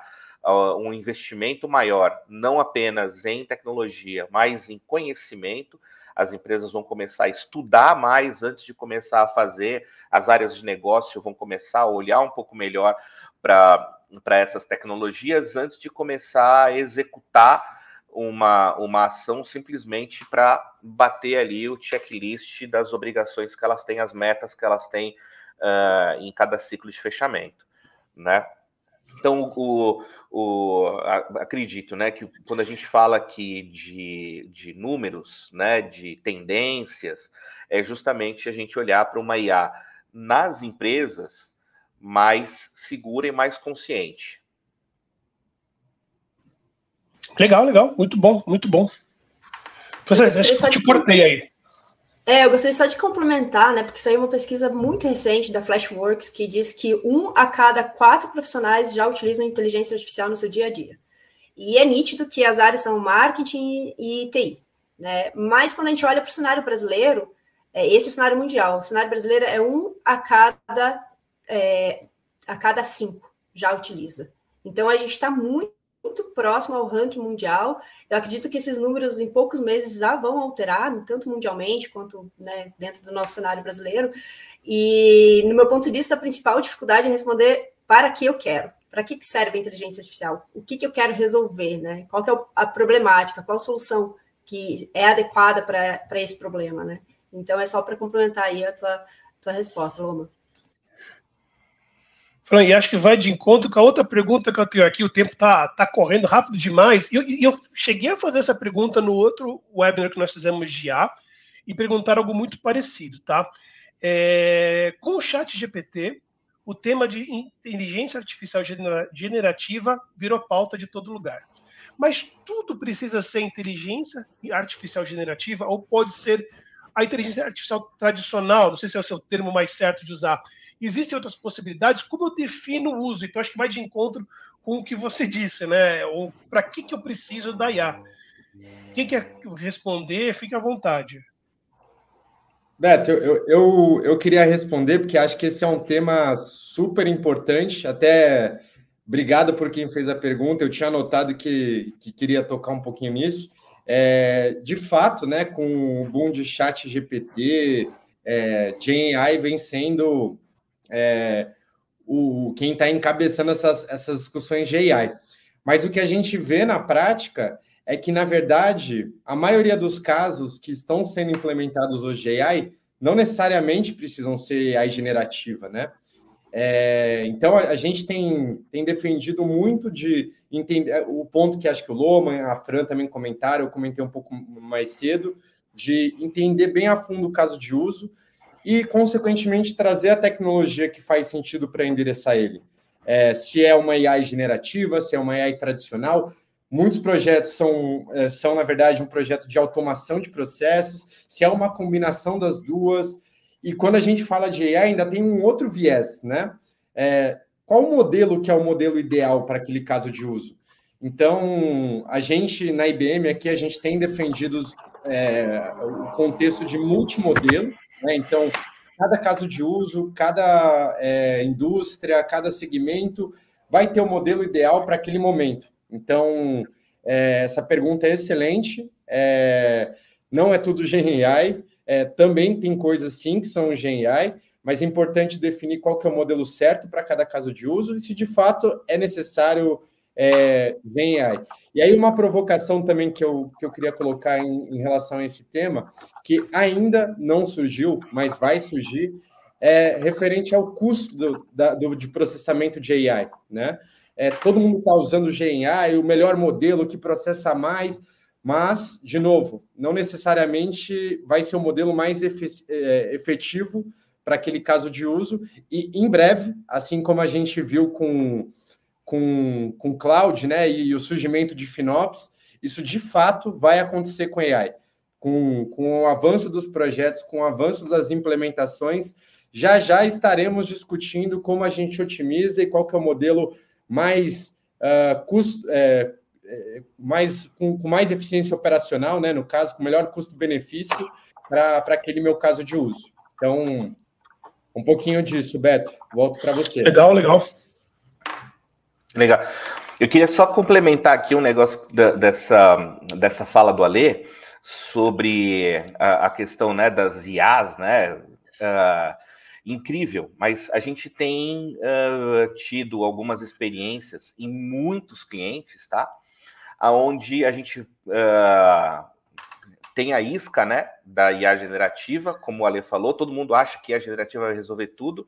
um investimento maior, não apenas em tecnologia, mas em conhecimento. As empresas vão começar a estudar mais antes de começar a fazer, as áreas de negócio vão começar a olhar um pouco melhor para essas tecnologias antes de começar a executar uma ação simplesmente para bater ali o checklist das obrigações que elas têm, as metas que elas têm em cada ciclo de fechamento, né? Então, acredito, né, que quando a gente fala aqui de números, né, de tendências, é justamente a gente olhar para uma IA nas empresas mais segura e mais consciente. Legal, muito bom, muito bom. Você te cortei aí. Eu gostaria só de complementar, né, porque saiu uma pesquisa muito recente da Flashworks que diz que 1 a cada 4 profissionais já utilizam inteligência artificial no seu dia a dia. E é nítido que as áreas são marketing e TI, né? Mas quando a gente olha para o cenário brasileiro, esse é o cenário mundial. O cenário brasileiro é 1 a cada 5 já utiliza. Então a gente está muito próximo ao ranking mundial. Eu acredito que esses números em poucos meses já vão alterar, tanto mundialmente quanto, né, dentro do nosso cenário brasileiro. E, no meu ponto de vista, a principal dificuldade é responder para que eu quero. Para que serve a inteligência artificial? O que eu quero resolver, né? Qual que é a problemática? Qual a solução que é adequada para esse problema, né? Então, é só para complementar aí a tua resposta, Loma. Fran, e acho que vai de encontro com a outra pergunta que eu tenho aqui. O tempo está correndo rápido demais. E eu cheguei a fazer essa pergunta no outro webinar que nós fizemos de IA e perguntar algo muito parecido, tá? Com o ChatGPT, o tema de inteligência artificial generativa virou pauta de todo lugar. Mas tudo precisa ser inteligência artificial generativa ou pode ser a inteligência artificial tradicional? Não sei se é o seu termo mais certo de usar. Existem outras possibilidades? Como eu defino o uso? Então, acho que vai de encontro com o que você disse, né? Ou para que eu preciso da IA? Quem quer responder, fique à vontade. Beto, eu queria responder, porque acho que esse é um tema super importante. Até obrigado por quem fez a pergunta. Eu tinha anotado que queria tocar um pouquinho nisso. De fato, né, com o boom de ChatGPT, GenAI vem sendo quem está encabeçando essas discussões de AI. Mas o que a gente vê na prática é que, na verdade, a maioria dos casos que estão sendo implementados hoje de AI não necessariamente precisam ser AI generativa, né? Então, a gente tem defendido muito de entender o ponto que acho que o Loma e a Fran também comentaram, eu comentei um pouco mais cedo, de entender bem a fundo o caso de uso e, consequentemente, trazer a tecnologia que faz sentido para endereçar ele. Se é uma AI generativa, se é uma AI tradicional. Muitos projetos são, na verdade, um projeto de automação de processos, se é uma combinação das duas. E quando a gente fala de AI, ainda tem um outro viés, né? Qual o modelo que é o modelo ideal para aquele caso de uso? Então, a gente, na IBM, aqui, a gente tem defendido o contexto de multimodelo, né? Então, cada caso de uso, cada indústria, cada segmento vai ter o modelo ideal para aquele momento. Então, essa pergunta é excelente. Não é tudo GenAI. Também tem coisas, sim, que são GenAI, mas é importante definir qual que é o modelo certo para cada caso de uso e se, de fato, é necessário GenAI. E aí, uma provocação também que eu queria colocar em relação a esse tema, que ainda não surgiu, mas vai surgir, referente ao custo de processamento de AI, né? Todo mundo está usando o GenAI, o melhor modelo que processa mais, mas, de novo, não necessariamente vai ser o modelo mais efetivo para aquele caso de uso, e em breve, assim como a gente viu com Cloud, né, e o surgimento de FinOps, isso de fato vai acontecer com AI. Com o avanço dos projetos, com o avanço das implementações, já estaremos discutindo como a gente otimiza e qual que é o modelo mais com mais eficiência operacional, né? No caso, com melhor custo-benefício para aquele meu caso de uso. Então, um pouquinho disso, Beto. Volto para você. Legal. Legal. Eu queria só complementar aqui um negócio dessa fala do Alê sobre a questão, né, das IAs, né? Incrível, mas a gente tem tido algumas experiências em muitos clientes, tá? Onde a gente tem a isca, né, da IA generativa, como o Ale falou, todo mundo acha que a IA generativa vai resolver tudo.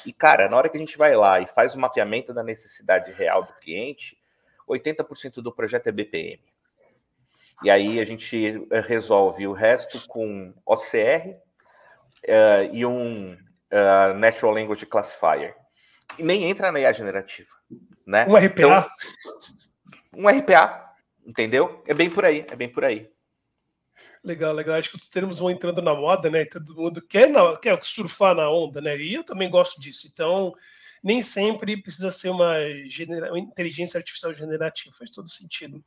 E, cara, na hora que a gente vai lá e faz o mapeamento da necessidade real do cliente, 80% do projeto é BPM. E aí a gente resolve o resto com OCR e um Natural Language Classifier. E nem entra na IA generativa, né? Um RPA? Então, um RPA, entendeu? É bem por aí. Legal. Acho que os termos vão entrando na moda, né? Todo mundo quer surfar na onda, né? E eu também gosto disso. Então, nem sempre precisa ser uma inteligência artificial generativa. Faz todo sentido.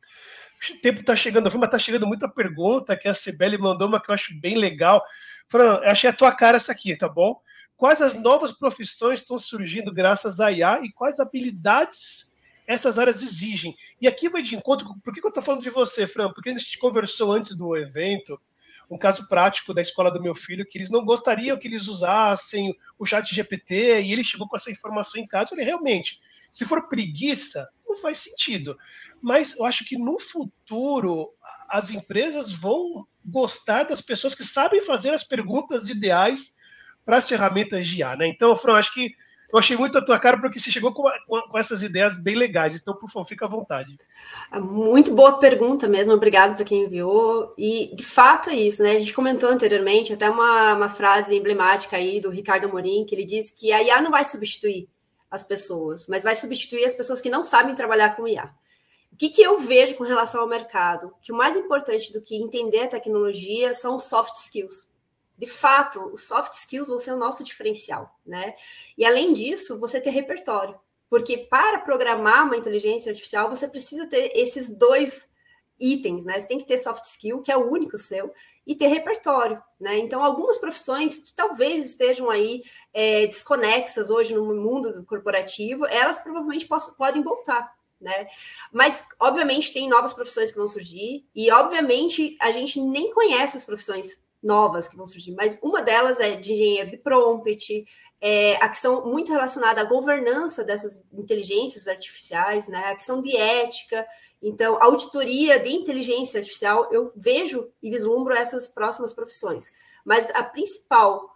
O tempo está chegando, mas está chegando muita pergunta que a Cibele mandou, uma que eu acho bem legal. Fran, eu achei a tua cara essa aqui, tá bom? Quais as novas profissões estão surgindo graças à IA e quais habilidades essas áreas exigem? E aqui vai de encontro. Por que eu estou falando de você, Fran? Porque a gente conversou antes do evento, um caso prático da escola do meu filho, que eles não gostariam que eles usassem o chat GPT, e ele chegou com essa informação em casa. Eu falei, realmente, se for preguiça, não faz sentido. Mas eu acho que no futuro as empresas vão gostar das pessoas que sabem fazer as perguntas ideais para as ferramentas de IA, né? Então, Fran, acho que eu achei muito a tua cara, porque você chegou com essas ideias bem legais. Então, por favor, fica à vontade. Muito boa pergunta mesmo. Obrigado para quem enviou. E, de fato, é isso, né? A gente comentou anteriormente, até uma frase emblemática aí do Ricardo Amorim, que ele diz que a IA não vai substituir as pessoas, mas vai substituir as pessoas que não sabem trabalhar com IA. O que eu vejo com relação ao mercado? Que o mais importante do que entender a tecnologia são os soft skills. De fato, os soft skills vão ser o nosso diferencial, né? E além disso, você ter repertório. Porque para programar uma inteligência artificial, você precisa ter esses dois itens, né? Você tem que ter soft skill, que é o único seu, e ter repertório, né? Então, algumas profissões que talvez estejam aí desconexas hoje no mundo corporativo, elas provavelmente podem voltar, né? Mas, obviamente, tem novas profissões que vão surgir, e, obviamente, a gente nem conhece as profissões novas que vão surgir, mas uma delas é de engenheiro de prompt, a questão muito relacionada à governança dessas inteligências artificiais, né? A questão de ética. Então, auditoria de inteligência artificial, eu vejo e vislumbro essas próximas profissões. Mas a principal,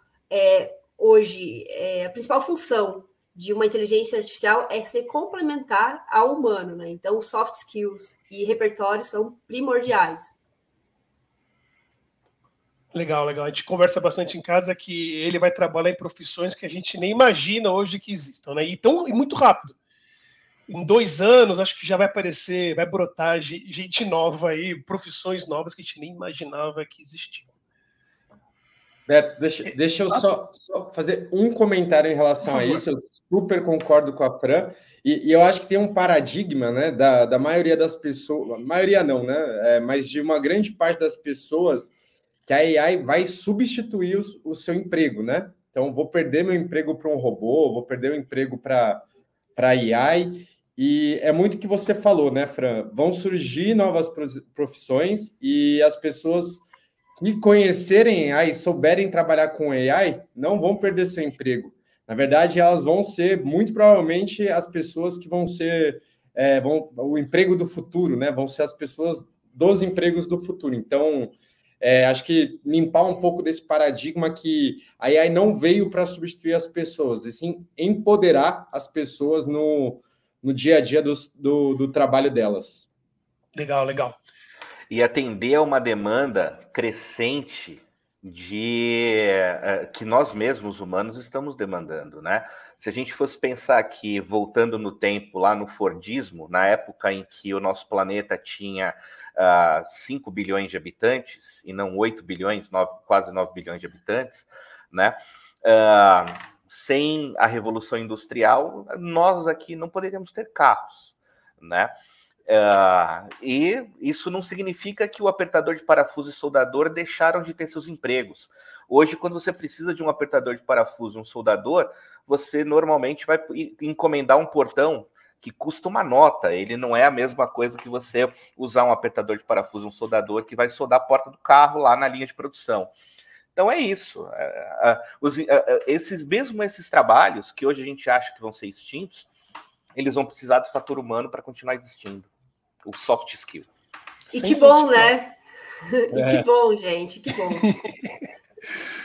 hoje, a principal função de uma inteligência artificial é ser complementar ao humano, né? Então, soft skills e repertório são primordiais. Legal. A gente conversa bastante em casa que ele vai trabalhar em profissões que a gente nem imagina hoje que existam, né? E muito rápido. Em 2 anos, acho que já vai aparecer, vai brotar gente nova aí, profissões novas que a gente nem imaginava que existiam. Beto, deixa eu só fazer um comentário em relação a isso. Eu super concordo com a Fran. E eu acho que tem um paradigma, né, da maioria das pessoas, maioria não, né, mas de uma grande parte das pessoas, que a AI vai substituir o seu emprego, né? Então, vou perder meu emprego para um robô, vou perder o emprego para a AI. E é muito o que você falou, né, Fran? Vão surgir novas profissões e as pessoas que conhecerem AI, souberem trabalhar com AI, não vão perder seu emprego. Na verdade, elas vão ser, muito provavelmente, as pessoas que vão ser o emprego do futuro, né? Vão ser as pessoas dos empregos do futuro. Então, acho que limpar um pouco desse paradigma que a AI não veio para substituir as pessoas, e sim empoderar as pessoas no dia a dia do trabalho delas. Legal. E atender a uma demanda crescente que nós mesmos, humanos, estamos demandando, né? Se a gente fosse pensar aqui, voltando no tempo, lá no Fordismo, na época em que o nosso planeta tinha 5 bilhões de habitantes, e não 8 bilhões, quase 9 bilhões de habitantes, né? Sem a Revolução Industrial, nós aqui não poderíamos ter carros, né? E isso não significa que o apertador de parafuso e soldador deixaram de ter seus empregos. Hoje, quando você precisa de um apertador de parafuso e um soldador, você normalmente vai encomendar um portão que custa uma nota. Ele não é a mesma coisa que você usar um apertador de parafuso e um soldador que vai soldar a porta do carro lá na linha de produção. Então é isso. Esses trabalhos que hoje a gente acha que vão ser extintos, eles vão precisar do fator humano para continuar existindo. O soft skill. E que bom, né? E que bom, gente, que bom.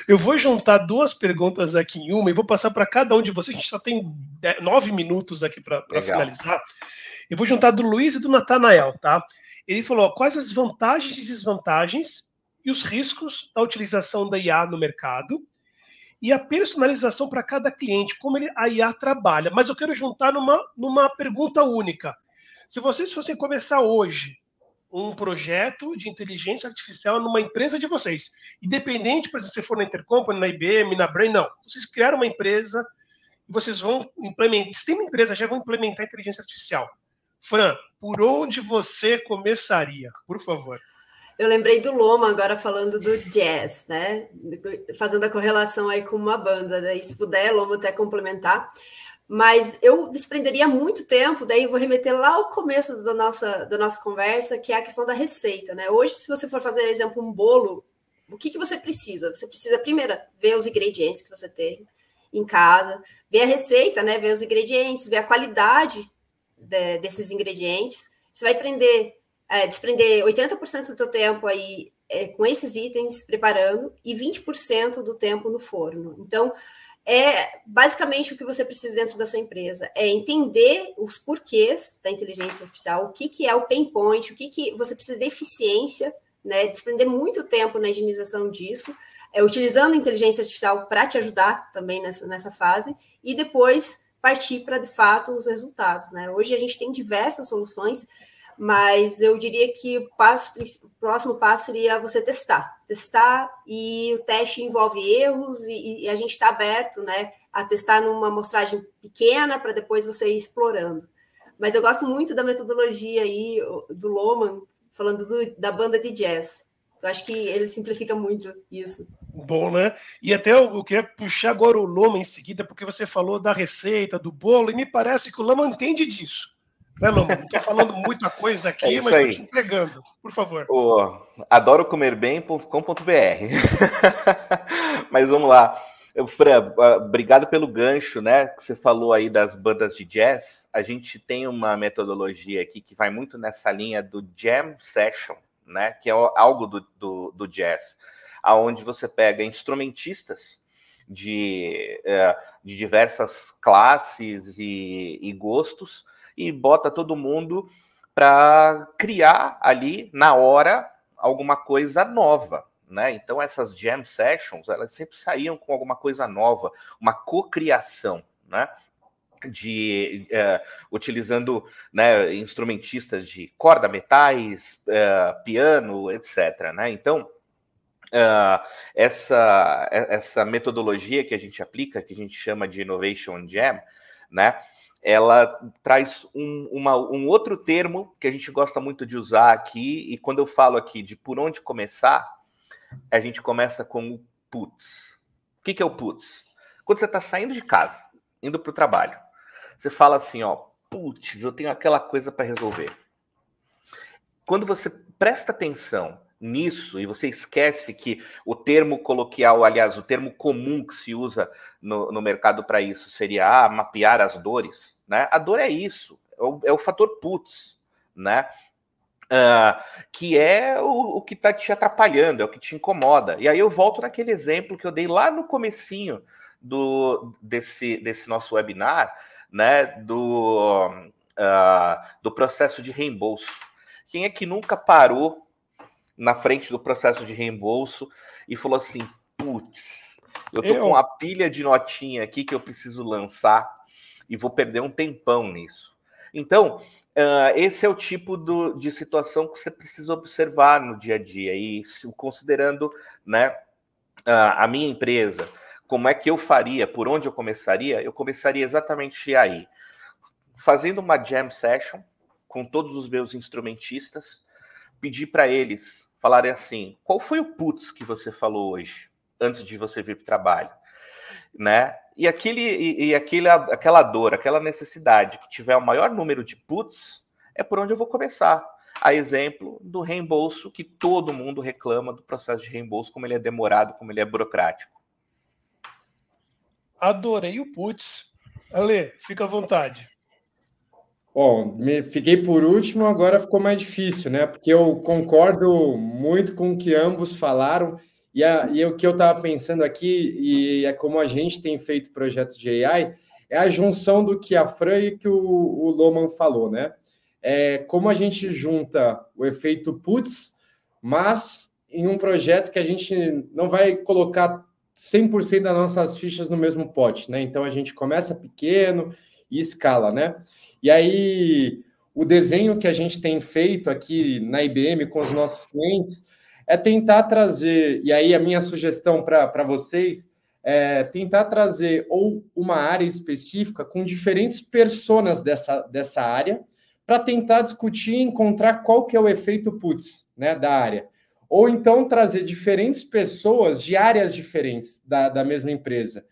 Eu vou juntar duas perguntas aqui em uma e vou passar para cada um de vocês. A gente só tem 9 minutos aqui para finalizar. Eu vou juntar do Luiz e do Natanael, tá? Ele falou quais as vantagens e desvantagens e os riscos da utilização da IA no mercado e a personalização para cada cliente, como a IA trabalha. Mas eu quero juntar numa pergunta única. Se vocês fossem começar hoje um projeto de inteligência artificial numa empresa de vocês, independente, por exemplo, se for na Intercompany, na IBM, na Brain, não. Vocês criaram uma empresa e vocês vão implementar, se tem uma empresa, já vão implementar inteligência artificial. Fran, por onde você começaria? Por favor. Eu lembrei do Loma agora falando do jazz, né? Fazendo a correlação aí com uma banda, daí se puder, Loma até complementar. Mas eu desprenderia muito tempo, daí eu vou remeter lá ao começo da nossa conversa, que é a questão da receita, né? Hoje, se você for fazer, exemplo, um bolo, o que você precisa? Você precisa, primeiro, ver os ingredientes que você tem em casa, ver a receita, né? Ver os ingredientes, ver a qualidade desses ingredientes. Você vai desprender 80% do seu tempo aí com esses itens preparando e 20% do tempo no forno. Então, basicamente o que você precisa dentro da sua empresa é entender os porquês da inteligência artificial, o que é o pain point, o que você precisa de eficiência, né? Desprender muito tempo na higienização disso, utilizando a inteligência artificial para te ajudar também nessa fase, e depois partir para, de fato, os resultados, né? Hoje a gente tem diversas soluções, mas eu diria que o próximo passo seria você testar, e o teste envolve erros e a gente está aberto, né, a testar numa amostragem pequena para depois você ir explorando. Mas eu gosto muito da metodologia aí do Lohmann, falando da banda de jazz. Eu acho que ele simplifica muito isso. Bom, né? E até eu queria puxar agora o Lohmann em seguida, porque você falou da receita, do bolo, e me parece que o Lohmann entende disso. Né, Lohmann? Não estou falando muita coisa aqui, mas estou te entregando. Por favor. Adoro comer bem.com.br. Mas vamos lá. Fran, obrigado pelo gancho, né? Que você falou aí das bandas de jazz. A gente tem uma metodologia aqui que vai muito nessa linha do jam session, né? Que é algo do jazz, aonde você pega instrumentistas de diversas classes e gostos e bota todo mundo para criar ali na hora alguma coisa nova, né? Então essas jam sessions, elas sempre saíam com alguma coisa nova, uma cocriação, né? Utilizando, né, instrumentistas de corda, metais, piano, etc., né? Então essa metodologia que a gente aplica, que a gente chama de Innovation Jam, né? Ela traz um outro termo que a gente gosta muito de usar aqui, e quando eu falo aqui de por onde começar, a gente começa com o putz. O que é o putz? Quando você está saindo de casa, indo para o trabalho, você fala assim, ó, putz, eu tenho aquela coisa para resolver. Quando você presta atenção nisso e você esquece que o termo coloquial, aliás, o termo comum que se usa no mercado para isso seria mapear as dores, né? A dor é isso, é o fator putz, né? Que é o que está te atrapalhando, é o que te incomoda. E aí eu volto naquele exemplo que eu dei lá no comecinho desse nosso webinar, né? Do processo de reembolso. Quem é que nunca parou na frente do processo de reembolso e falou assim, putz, eu tô com uma pilha de notinha aqui que eu preciso lançar e vou perder um tempão nisso. Então, esse é o tipo de situação que você precisa observar no dia a dia. E considerando, né, a minha empresa, como é que eu faria, por onde eu começaria exatamente aí. Fazendo uma jam session com todos os meus instrumentistas, pedir para eles falarem assim, qual foi o putz que você falou hoje, antes de você vir para o trabalho, né? E aquela dor, aquela necessidade que tiver o maior número de putz, é por onde eu vou começar. A exemplo do reembolso, que todo mundo reclama do processo de reembolso, como ele é demorado, como ele é burocrático. Adorei o putz. Ale, fica à vontade. Bom, fiquei por último, agora ficou mais difícil, né? Porque eu concordo muito com o que ambos falaram. E o que eu estava pensando aqui, e é como a gente tem feito projetos de AI, é a junção do que a Fran e que o Loman falou, né? É como a gente junta o efeito putz, mas em um projeto que a gente não vai colocar 100% das nossas fichas no mesmo pote, né? Então a gente começa pequeno e escala, né? E aí o desenho que a gente tem feito aqui na IBM com os nossos clientes é tentar trazer, e aí a minha sugestão para vocês é tentar trazer ou uma área específica com diferentes personas dessa área para tentar discutir e encontrar qual que é o efeito putz, né, da área. Ou então trazer diferentes pessoas de áreas diferentes da mesma empresa.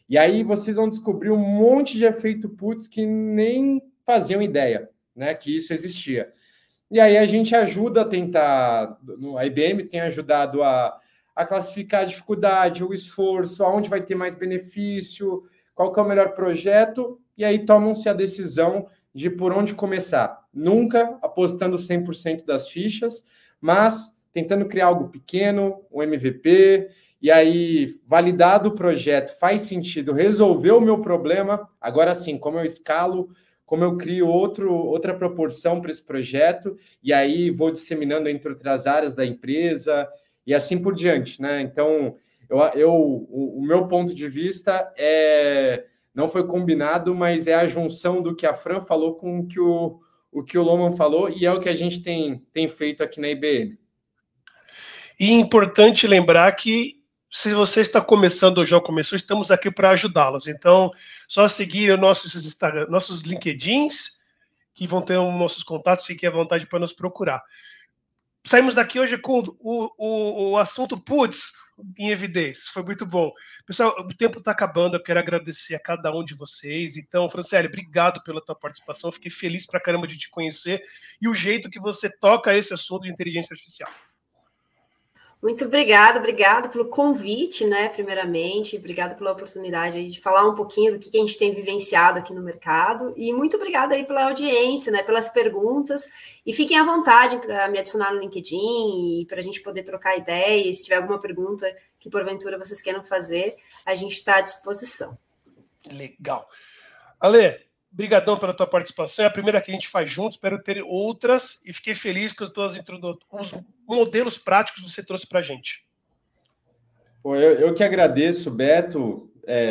E aí vocês vão descobrir um monte de efeito putz que nem faziam ideia, né, que isso existia. E aí a gente ajuda a tentar, a IBM tem ajudado a classificar a dificuldade, o esforço, aonde vai ter mais benefício, qual que é o melhor projeto, e aí tomam-se a decisão de por onde começar. Nunca apostando 100% das fichas, mas tentando criar algo pequeno, um MVP, e aí, validado o projeto, faz sentido, resolveu o meu problema, agora sim, como eu escalo, como eu crio outra proporção para esse projeto, e aí vou disseminando entre outras áreas da empresa, e assim por diante, né? Então, o meu ponto de vista não foi combinado, mas é a junção do que a Fran falou com o que o Loman falou, e é o que a gente tem feito aqui na IBM. E é importante lembrar que, se você está começando ou já começou, estamos aqui para ajudá-los. Então, só seguir nossos Instagram, nossos LinkedIns, que vão ter nossos contatos, fiquem à vontade para nos procurar. Saímos daqui hoje com o assunto putz em evidência. Foi muito bom. Pessoal, o tempo está acabando, eu quero agradecer a cada um de vocês. Então, Franciele, obrigado pela tua participação. Fiquei feliz pra caramba de te conhecer e o jeito que você toca esse assunto de inteligência artificial. Muito obrigado pelo convite, né, primeiramente, obrigado pela oportunidade de falar um pouquinho do que a gente tem vivenciado aqui no mercado, e muito obrigada aí pela audiência, né, pelas perguntas, e fiquem à vontade para me adicionar no LinkedIn e para a gente poder trocar ideias. Se tiver alguma pergunta que porventura vocês queiram fazer, a gente está à disposição. Legal. Ale, brigadão pela tua participação, é a primeira que a gente faz juntos, espero ter outras, e fiquei feliz com os modelos práticos que você trouxe para a gente. Eu que agradeço, Beto,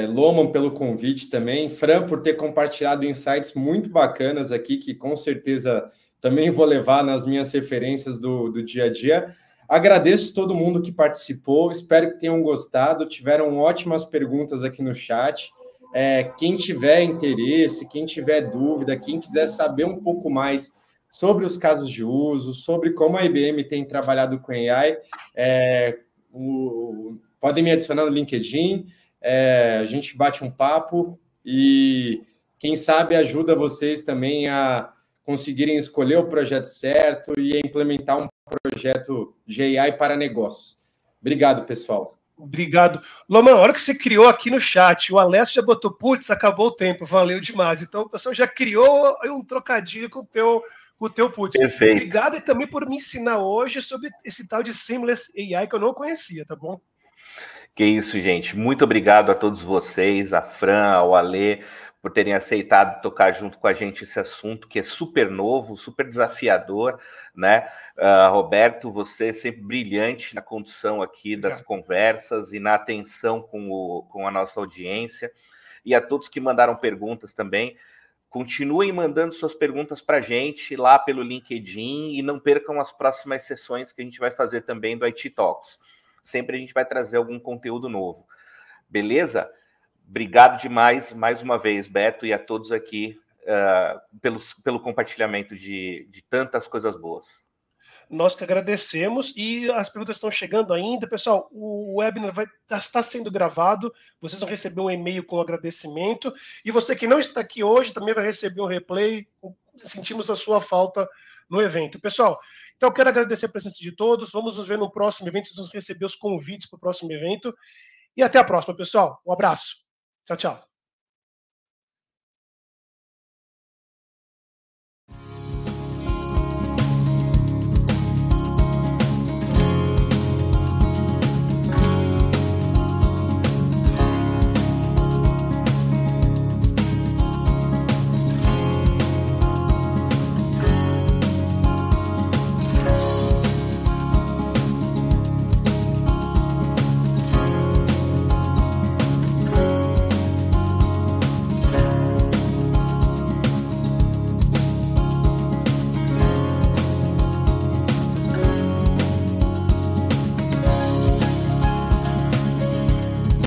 Loman pelo convite também, Fran por ter compartilhado insights muito bacanas aqui, que com certeza também vou levar nas minhas referências do dia a dia. Agradeço todo mundo que participou, espero que tenham gostado, tiveram ótimas perguntas aqui no chat. Quem tiver interesse, quem tiver dúvida, quem quiser saber um pouco mais sobre os casos de uso, sobre como a IBM tem trabalhado com AI, podem me adicionar no LinkedIn, a gente bate um papo e, quem sabe, ajuda vocês também a conseguirem escolher o projeto certo e a implementar um projeto de AI para negócios. Obrigado, pessoal. Obrigado. Loman, a hora que você criou aqui no chat, o Alessio já botou, putz, acabou o tempo, valeu demais. Então, o pessoal já criou um trocadilho com o teu putz. Perfeito. Obrigado e também por me ensinar hoje sobre esse tal de Seamless AI que eu não conhecia, tá bom? Que isso, gente. Muito obrigado a todos vocês, a Fran, ao Alê, por terem aceitado tocar junto com a gente esse assunto que é super novo, super desafiador, né? Roberto, você é sempre brilhante na condução aqui das conversas e na atenção com a nossa audiência. E a todos que mandaram perguntas também, continuem mandando suas perguntas para a gente lá pelo LinkedIn e não percam as próximas sessões que a gente vai fazer também do IT Talks. Sempre a gente vai trazer algum conteúdo novo. Beleza? Obrigado demais, mais uma vez, Beto, e a todos aqui pelo compartilhamento de tantas coisas boas. Nós que agradecemos, e as perguntas estão chegando ainda. Pessoal, o webinar está sendo gravado, vocês vão receber um e-mail com agradecimento, e você que não está aqui hoje também vai receber um replay. Sentimos a sua falta no evento. Pessoal, então eu quero agradecer a presença de todos, vamos nos ver no próximo evento, vocês vão receber os convites para o próximo evento, e até a próxima, pessoal. Um abraço. Tchau, tchau.